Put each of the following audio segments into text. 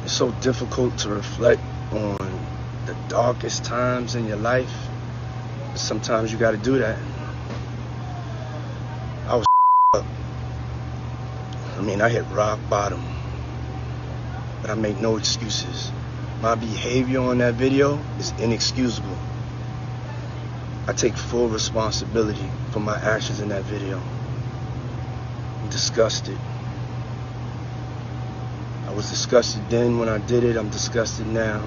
It's so difficult to reflect on the darkest times in your life. Sometimes you gotta do that. I was up. I hit rock bottom. But I make no excuses. My behavior on that video is inexcusable. I take full responsibility for my actions in that video. I'm disgusted. I was disgusted then when I did it. I'm disgusted now.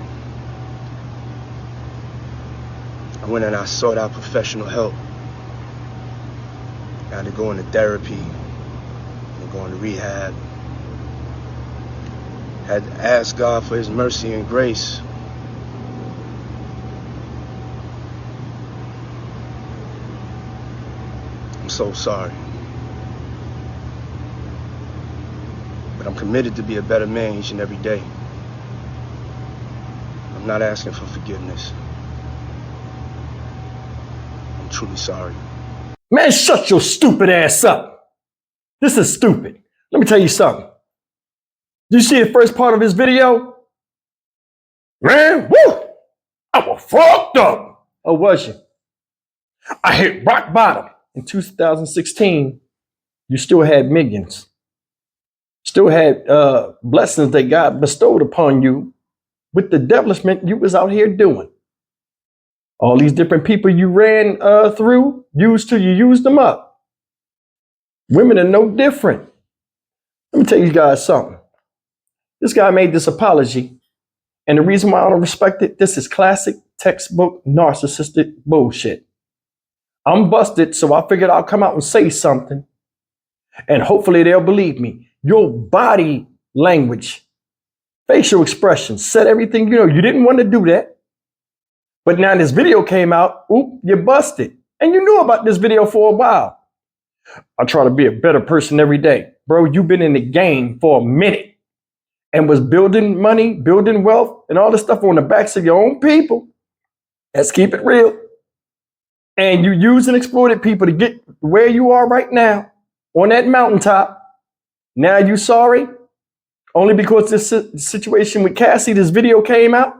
I went and I sought out professional help. I had to go into therapy and go into rehab. Had to ask God for his mercy and grace. I'm so sorry. But I'm committed to be a better man each and every day. I'm not asking for forgiveness. I'm truly sorry. Man, shut your stupid ass up. This is stupid. Let me tell you something. Did you see the first part of his video? Man, woo! I was fucked up. Or was you? I hit rock bottom. In 2016, you still had millions. Still had blessings that God bestowed upon you with the devilishment you was out here doing. All these different people you ran through, used till you used them up. Women are no different. Let me tell you guys something. This guy made this apology, and the reason why I don't respect it, this is classic textbook narcissistic bullshit. I'm busted, so I figured I'll come out and say something, and hopefully they'll believe me. Your body language, facial expression, said everything you know. You didn't want to do that, but now this video came out, oop, you're busted. And you knew about this video for a while. I try to be a better person every day. Bro, you've been in the game for a minute and was building money, building wealth, and all this stuff on the backs of your own people. Let's keep it real. And you used and exploited people to get where you are right now on that mountaintop. Now you sorry? Only because this situation with Cassie, this video came out?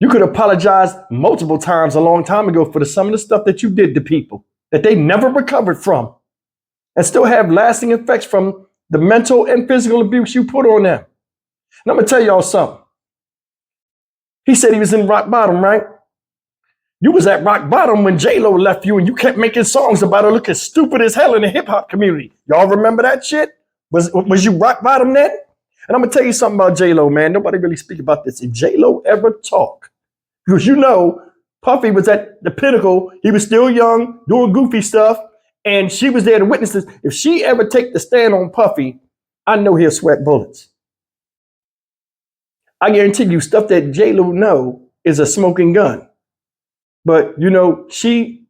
You could apologize multiple times a long time ago for some of the stuff that you did to people that they never recovered from and still have lasting effects from the mental and physical abuse you put on them. And I'm going to tell y'all something. He said he was in rock bottom, right? You was at rock bottom when J-Lo left you and you kept making songs about her looking stupid as hell in the hip hop community. Y'all remember that shit? Was you rock bottom then? And I'm going to tell you something about J-Lo, man. Nobody really speak about this. If J-Lo ever talk, because you know, Puffy was at the pinnacle. He was still young, doing goofy stuff. And she was there to witness this. If she ever take the stand on Puffy, I know he'll sweat bullets. I guarantee you stuff that J-Lo know is a smoking gun. But, she,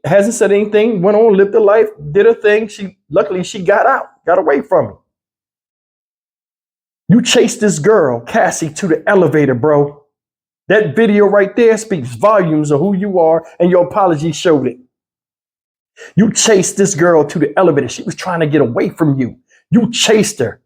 hasn't said anything, went on, lived her life, did her thing. Luckily, she got out, got away from it. You chased this girl, Cassie, to the elevator, bro. That video right there speaks volumes of who you are, and your apology showed it. You chased this girl to the elevator. She was trying to get away from you. You chased her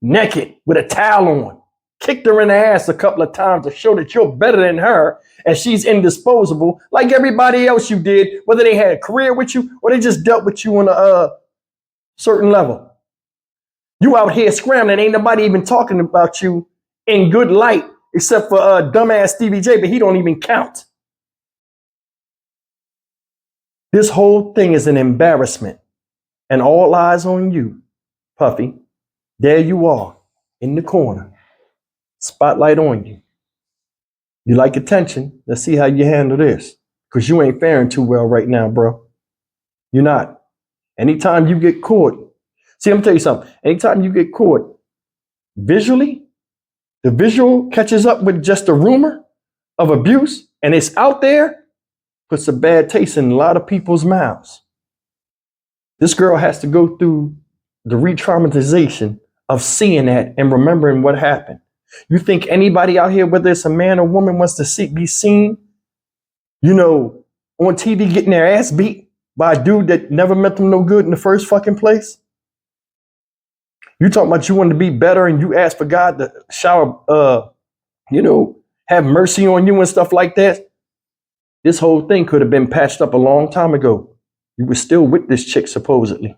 naked with a towel on, kicked her in the ass a couple of times to show that you're better than her and she's indisposable like everybody else you did, whether they had a career with you or they just dealt with you on a certain level. You out here scrambling. Ain't nobody even talking about you in good light except for dumbass Stevie J, but he don't even count. This whole thing is an embarrassment, and all eyes on you, Puffy. There you are in the corner, spotlight on you. You like attention? Let's see how you handle this, because you ain't faring too well right now, bro. You're not. Anytime you get caught, see, I'm gonna tell you something. Anytime you get caught visually, the visual catches up with just a rumor of abuse, and it's out there, puts a bad taste in a lot of people's mouths. This girl has to go through the re-traumatization of seeing that and remembering what happened. You think anybody out here, whether it's a man or woman, wants to be seen, on TV getting their ass beat by a dude that never meant them no good in the first fucking place? You talking about you want to be better and you ask for God to shower, have mercy on you and stuff like that. This whole thing could have been patched up a long time ago. You were still with this chick, supposedly.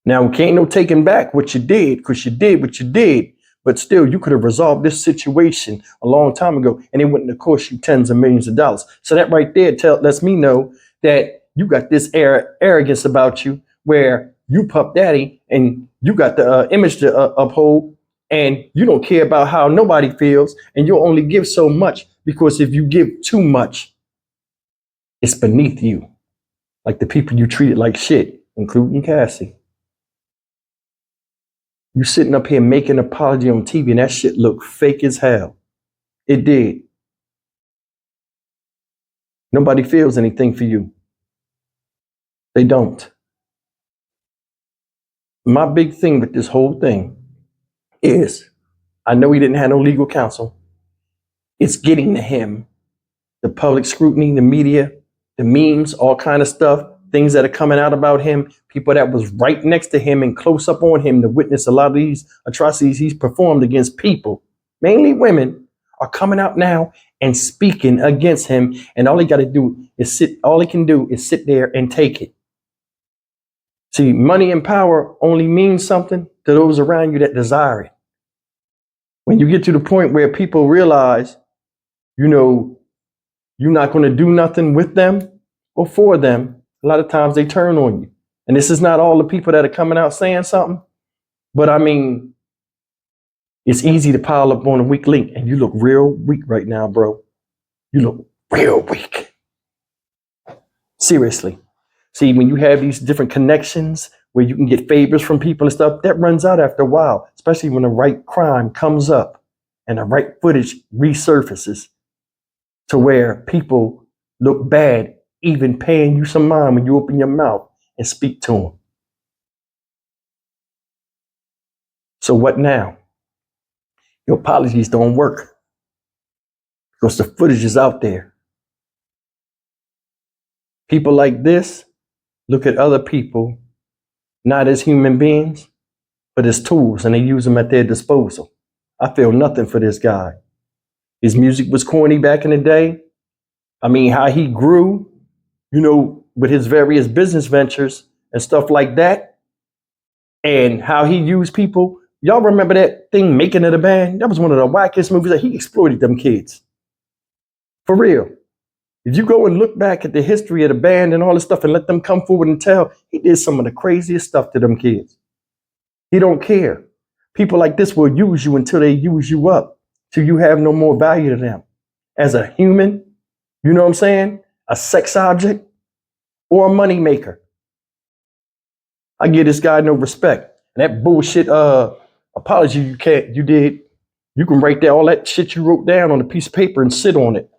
Now, can't no taking back what you did, because you did what you did. But still, you could have resolved this situation a long time ago, and it wouldn't have cost you tens of millions of dollars. So that right there lets me know that you got this arrogance about you, where you Puff Daddy and you got the image to uphold, and you don't care about how nobody feels, and you'll only give so much, because if you give too much, it's beneath you, like the people you treated like shit, including Cassie. You sitting up here making an apology on TV, and that shit looked fake as hell. It did. Nobody feels anything for you. They don't. My big thing with this whole thing is, I know he didn't have no legal counsel. It's getting to him. The public scrutiny, the media, the memes, all kind of stuff, things that are coming out about him, people that was right next to him and close up on him to witness a lot of these atrocities he's performed against people, mainly women, are coming out now and speaking against him. And all he got to do is all he can do is sit there and take it. See, money and power only means something to those around you that desire it. When you get to the point where people realize, you're not going to do nothing with them or for them, a lot of times they turn on you. And this is not all the people that are coming out saying something, but I mean, it's easy to pile up on a weak link, and you look real weak right now, bro. You look real weak. Seriously. See, when you have these different connections where you can get favors from people and stuff, that runs out after a while, especially when the right crime comes up and the right footage resurfaces to where people look bad, even paying you some mind when you open your mouth and speak to them. So what now? Your apologies don't work because the footage is out there. People like this look at other people not as human beings, but as tools, and they use them at their disposal. I feel nothing for this guy. His music was corny back in the day. I mean, how he grew, with his various business ventures and stuff like that, and how he used people. Y'all remember that thing, Making It a Band? That was one of the wackest movies that he exploited them kids. For real. If you go and look back at the history of the band and all this stuff and let them come forward and tell, he did some of the craziest stuff to them kids. He don't care. People like this will use you until they use you up, till you have no more value to them. As a human, you know what I'm saying? A sex object or a money maker. I give this guy no respect. And that bullshit apology you did, you can write down all that shit you wrote down on a piece of paper and sit on it.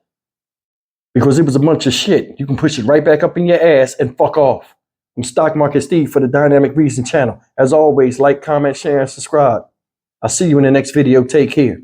Because it was a bunch of shit. You can push it right back up in your ass and fuck off. I'm Stock Market Steve for the Dynamic Reason channel. As always, like, comment, share, and subscribe. I'll see you in the next video. Take care.